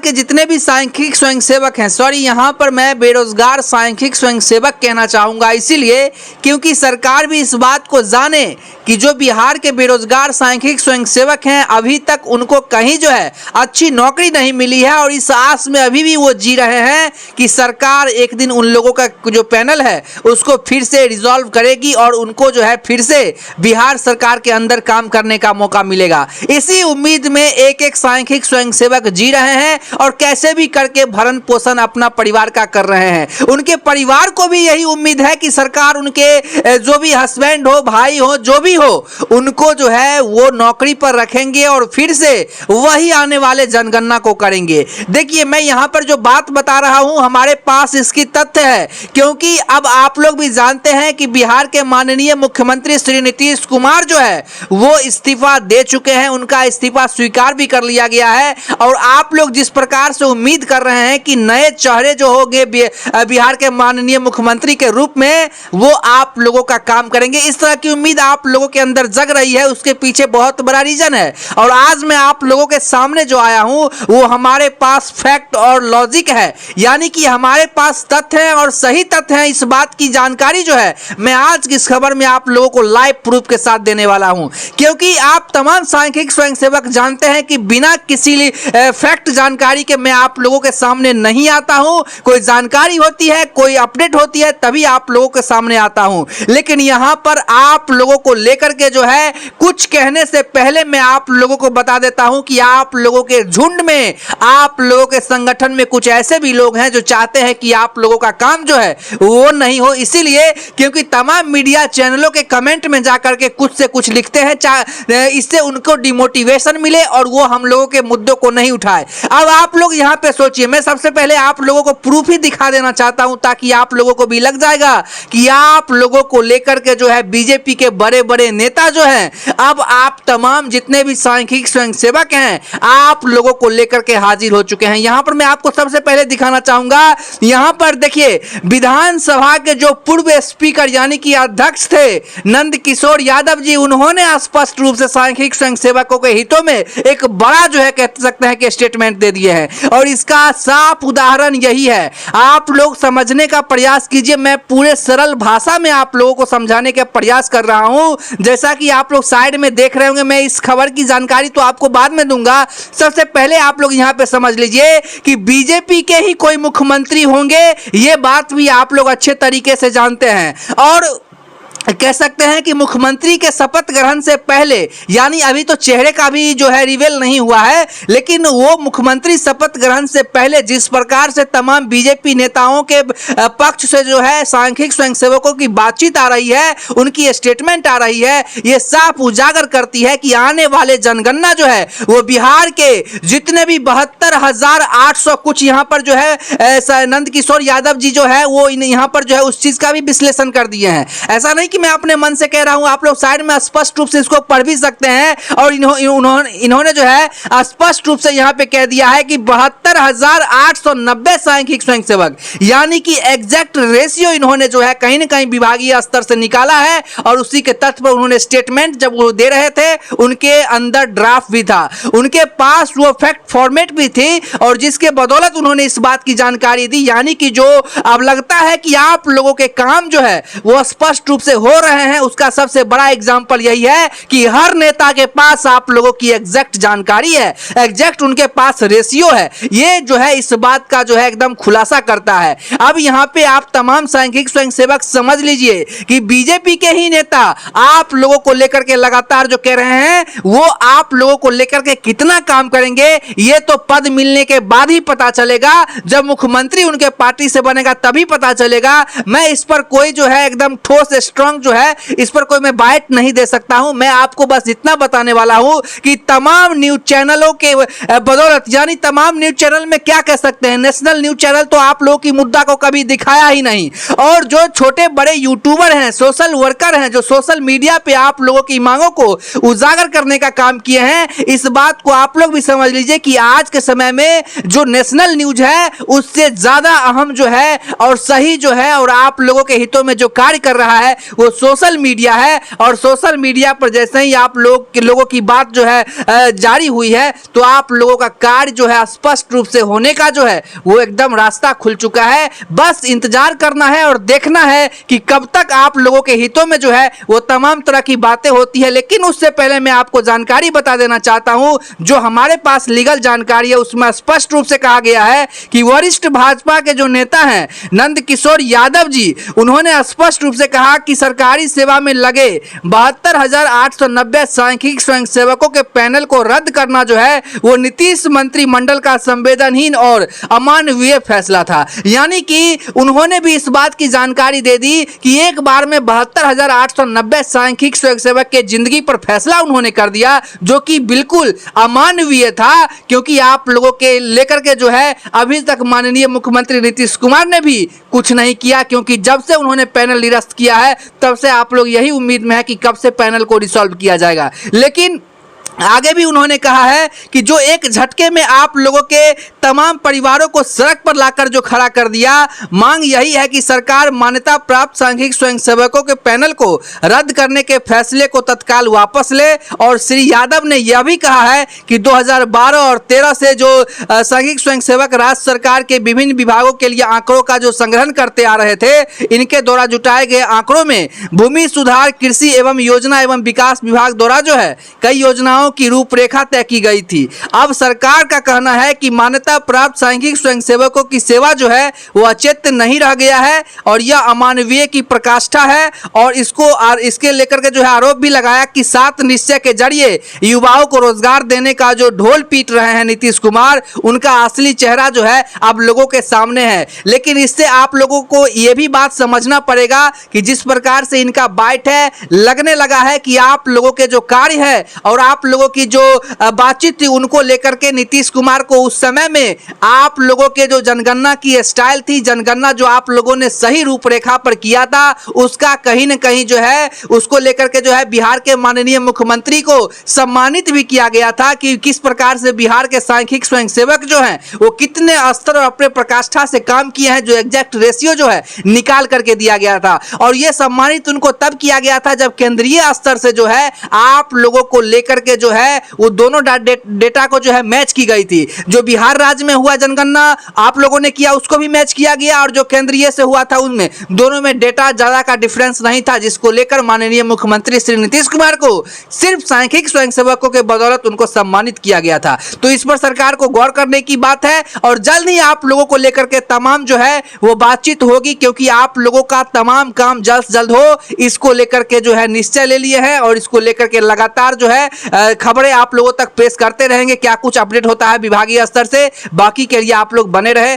के जितने भी सांख्यिक स्वयंसेवक हैं, सॉरी यहाँ पर मैं बेरोजगार सांख्यिक स्वयंसेवक कहना चाहूँगा, इसीलिए क्योंकि सरकार भी इस बात को जाने कि जो बिहार के बेरोजगार सांख्यिक स्वयंसेवक हैं अभी तक उनको कहीं जो है अच्छी नौकरी नहीं मिली है और इस आस में अभी भी वो जी रहे हैं कि सरकार एक दिन उन लोगों का जो पैनल है उसको फिर से रिजॉल्व करेगी और उनको जो है फिर से बिहार सरकार के अंदर काम करने का मौका मिलेगा। इसी उम्मीद में एक एक सांख्यिक स्वयंसेवक जी रहे हैं और कैसे भी करके भरण पोषण अपना परिवार का कर रहे हैं। उनके परिवार को भी यही उम्मीद है कि सरकार उनके जो भी हस्बैंड हो, भाई हो, जो भी हो, उनको जो है वो नौकरी पर रखेंगे और फिर से वही आने वाले जनगणना को करेंगे। देखिए मैं यहाँ पर जो बात बता रहा हूँ हमारे पास इसकी तथ्य है, क्योंकि अब आप लोग भी जानते हैं कि बिहार के माननीय मुख्यमंत्री श्री नीतीश कुमार जो है वो इस्तीफा दे चुके हैं, उनका इस्तीफा स्वीकार भी कर लिया गया है और आप लोग जिस प्रकार से उम्मीद कर रहे हैं कि नए चेहरे जो होंगे बिहार के माननीय मुख्यमंत्री के रूप में वो आप लोगों का काम करेंगे, इस तरह की उम्मीद आप लोगों के अंदर जग रही है। उसके पीछे बहुत बड़ा रीजन है और आज मैं आप लोगों के सामने जो आया हूं वो हमारे पास फैक्ट और लॉजिक है, यानी कि हमारे पास तथ्य हैं और सही तथ्य हैं। इस बात की जानकारी जो है मैं आज की इस खबर में आप लोगों को लाइव प्रूफ के साथ देने वाला हूं, क्योंकि आप तमाम सांख्यिक स्वयंसेवक जानते हैं कि बिना किसी फैक्ट जानकारी के मैं आप लोगों के सामने नहीं आता हूं। कोई जानकारी होती है, कोई अपडेट होती है तभी आप लोगों के सामने आता हूं, लेकिन यहां पर आप लोगों को लेकर के जो है कुछ कहने से पहले मैं आप लोगों को बता देता हूं कि आप लोगों के झुंड में, आप लोगों के संगठन में कुछ ऐसे भी लोग हैं जो चाहते हैं कि आप लोगों का काम जो है वो नहीं हो, इसीलिए क्योंकि तमाम मीडिया चैनलों के कमेंट में जाकर के कुछ से कुछ लिखते हैं, इससे उनको डिमोटिवेशन मिले और वो हम लोगों के मुद्दों को नहीं उठाए। अब आप लोग यहां पे सोचिए, मैं सबसे पहले आप लोगों को प्रूफ ही दिखा देना चाहता हूं ताकि आप लोगों को भी लग जाएगा कि आप लोगों को लेकर के जो है बीजेपी के बड़े बड़े नेता जो हैं, अब आप तमाम जितने भी सांख्यिक स्वयंसेवक हैं आप लोगों को लेकर के हाजिर हो चुके हैं। यहां पर मैं आपको सबसे पहले दिखाना चाहूंगा, यहां पर देखिए विधानसभा के जो पूर्व स्पीकर यानी कि अध्यक्ष थे नंद किशोर यादव जी, उन्होंने स्पष्ट रूप से सांख्यिक स्वयंसेवकों के हितों में एक बड़ा जो है कह सकते हैं कि स्टेटमेंट दे दिए हैं और इसका साफ उदाहरण यही है। आप लोग समझने का प्रयास कीजिए, मैं पूरे सरल भाषा में आप लोगों को समझाने का प्रयास कर रहा हूं। जैसा कि आप लोग साइड में देख रहे होंगे, मैं इस खबर की जानकारी तो आपको बाद में दूंगा, सबसे पहले आप लोग यहां पे समझ लीजिए कि बीजेपी के ही कोई मुख्यमंत्री होंगे, ये बात भी आप लोग अच्छे तरीके से जानते हैं और कह सकते हैं कि मुख्यमंत्री के शपथ ग्रहण से पहले, यानी अभी तो चेहरे का भी जो है रिवील नहीं हुआ है, लेकिन वो मुख्यमंत्री शपथ ग्रहण से पहले जिस प्रकार से तमाम बीजेपी नेताओं के पक्ष से जो है सांख्यिक स्वयंसेवकों की बातचीत आ रही है, उनकी स्टेटमेंट आ रही है, ये साफ उजागर करती है कि आने वाले जनगणना जो है वो बिहार के जितने भी 72,800 कुछ यहाँ पर जो है नंद किशोर यादव जी जो है वो यहाँ पर जो है उस चीज का भी विश्लेषण कर दिए हैं। ऐसा नहीं कि मैं अपने मन से कह रहा हूं, आप लोग साइड में स्पष्ट रूप से इसको पढ़ भी सकते हैं और इन्होंने जो है स्पष्ट रूप से यहां पे कह दिया है कि 72,890 सांख्यिक स्वयंसेवक, यानी कि एग्जैक्ट रेशियो इन्होंने जो है कहीं ना कहीं विभागीय स्तर से निकाला है और उसी के तथ्य पर उन्होंने स्टेटमेंट जब वो दे रहे थे उनके अंदर ड्राफ्ट भी था, उनके पास वो फैक्ट फॉर्मेट भी थी और जिसके बदौलत उन्होंने इस बात की जानकारी दी, यानी कि जो अब लगता है कि आप लोगों के काम जो है वो स्पष्ट रूप से हो रहे हैं, उसका सबसे बड़ा एग्जांपल यही है कि हर नेता के पास आप लोगों की एग्जैक्ट जानकारी है, एग्जैक्ट उनके पास रेशियो है, ये जो है इस बात का जो है एकदम खुलासा करता है। अब यहां पे आप तमाम सांख्यिक स्वयंसेवक समझ लीजिए कि बीजेपी के ही नेता आप लोगों को लेकर के लगातार जो कह रहे हैं वो आप लोगों को लेकर के कितना काम करेंगे ये तो पद मिलने के बाद ही पता चलेगा, जब मुख्यमंत्री उनके पार्टी से बनेगा तभी पता चलेगा। मैं इस पर कोई जो है एकदम ठोस स्ट्रांग जो है इस पर कोई मैं बाइट नहीं दे सकता हूं, मैं आपको बस इतना बताने वाला हूं कि तमाम न्यूज चैनलों के बदौलत, यानी तमाम न्यूज चैनल में क्या कह सकते हैं, नेशनल न्यूज चैनल तो आप लोगों की मुद्दा को कभी दिखाया ही नहीं, और जो छोटे बड़े यूट्यूबर हैं, सोशल वर्कर हैं, जो सोशल मीडिया पे आप लोगों की मांगों को उजागर करने का काम किए हैं, इस बात को आप लोग भी समझ लीजिए कि आज के समय में जो नेशनल न्यूज है उससे ज्यादा अहम जो है और सही जो है और आप लोगों के हितों में जो कार्य कर रहा है वो सोशल मीडिया है। और सोशल मीडिया पर जैसे ही आप लोगों की बात जो है जारी हुई है तो आप लोगों का कार्य जो है स्पष्ट रूप से होने का जो है वो एकदम रास्ता खुल चुका है। बस इंतजार करना है और देखना है कि कब तक आप लोगों के हितों में जो है वो तमाम तरह की बातें होती है। लेकिन उससे पहले मैं आपको जानकारी बता देना चाहता हूं, जो हमारे पास लीगल जानकारी है उसमें स्पष्ट रूप से कहा गया है कि वरिष्ठ भाजपा के जो नेता हैं नंद किशोर यादव जी, उन्होंने स्पष्ट रूप से कहा कि सरकारी सेवा में लगे 72,890 सांख्यिक स्वयंसेवकों के पैनल को रद्द करना जो है वो नीतीश मंत्रिमंडल का संवेदनहीन और अमानवीय फैसला था। यानी कि उन्होंने भी इस बात की जानकारी दे दी कि एक बार में 72,890 सांख्यिक स्वयंसेवक के जिंदगी पर फैसला उन्होंने कर दिया, जो कि बिल्कुल अमानवीय था। क्योंकि आप लोगों के लेकर के जो है अभी तक माननीय मुख्यमंत्री नीतीश कुमार ने भी कुछ नहीं किया, क्योंकि जब से उन्होंने पैनल निरस्त किया है तब से आप लोग यही उम्मीद में है कि कब से पैनल को डिसॉल्व किया जाएगा। लेकिन आगे भी उन्होंने कहा है कि जो एक झटके में आप लोगों के तमाम परिवारों को सड़क पर लाकर जो खड़ा कर दिया, मांग यही है कि सरकार मान्यता प्राप्त सांख्यिक स्वयंसेवकों के पैनल को रद्द करने के फैसले को तत्काल वापस ले। और श्री यादव ने यह भी कहा है कि 2012 और 13 से जो सांख्यिक स्वयंसेवक राज्य सरकार के विभिन्न विभागों के लिए आंकड़ों का जो संग्रहण करते आ रहे थे, इनके द्वारा जुटाए गए आंकड़ों में भूमि सुधार, कृषि एवं योजना एवं विकास विभाग द्वारा जो है कई योजनाओं की रूपरेखा तय की गई थी। अब सरकार का कहना है कि मान्यता प्राप्त सांख्यिक स्वयंसेवकों की सेवा जो है वो अचेत्य नहीं रह गया है और यह अमानवीय की प्रकाष्ठा है। और इसके लेकर के जो है आरोप भी लगाया कि 7 निश्चय के जरिए युवाओं को रोजगार देने का जो ढोल पीट रहे हैं नीतीश कुमार, उनका असली चेहरा जो है अब लोगों के सामने है। लेकिन इससे आप लोगों को यह भी बात समझना पड़ेगा कि जिस प्रकार से इनका बाइट है, लगने लगा है कि आप लोगों के जो कार्य है और आप लोगों की जो बातचीत थी उनको लेकर के नीतीश कुमार को उस समय में आप लोगों के जो जनगणना की स्टाइल थी, जनगणना जो आप लोगों ने सही रूपरेखा पर किया था, उसका कहीं न कहीं जो है उसको लेकर के जो है बिहार के माननीय मुख्यमंत्री को सम्मानित भी किया गया था कि किस प्रकार से बिहार के सांख्यिक स्वयंसेवक जो हैं वो कितने स्तर और अपने प्रकाष्ठा से काम किए हैं, जो एग्जैक्ट रेशियो जो है निकाल करके दिया गया था। और यह सम्मानित उनको तब किया गया था जब केंद्रीय स्तर से जो है आप लोगों को लेकर के जो है वो दोनों डेटा को जो है मैच की गई थी। जो बिहार राज्य में हुआ जनगणना आप लोगों ने किया उसको भी मैच किया गया और जो केंद्रीय से हुआ था उनमें दोनों में डेटा ज्यादा का डिफरेंस नहीं था, जिसको लेकर माननीय मुख्यमंत्री श्री नीतीश कुमार को सिर्फ सांख्यिक स्वयंसेवकों के बदौलत उनको सम्मानित किया गया था। तो इस पर सरकार को गौर करने की बात है और जल्द ही आप लोगों को लेकर के तमाम जो है वो बातचीत होगी, क्योंकि आप लोगों का तमाम काम जल्द से जल्द हो इसको लेकर के जो है निश्चय ले लिए हैं और इसको लेकर के लगातार जो है खबरें आप लोगों तक पेश करते रहेंगे। क्या कुछ अपडेट होता है विभागीय स्तर से, बाकी के लिए आप लोग बने रहे।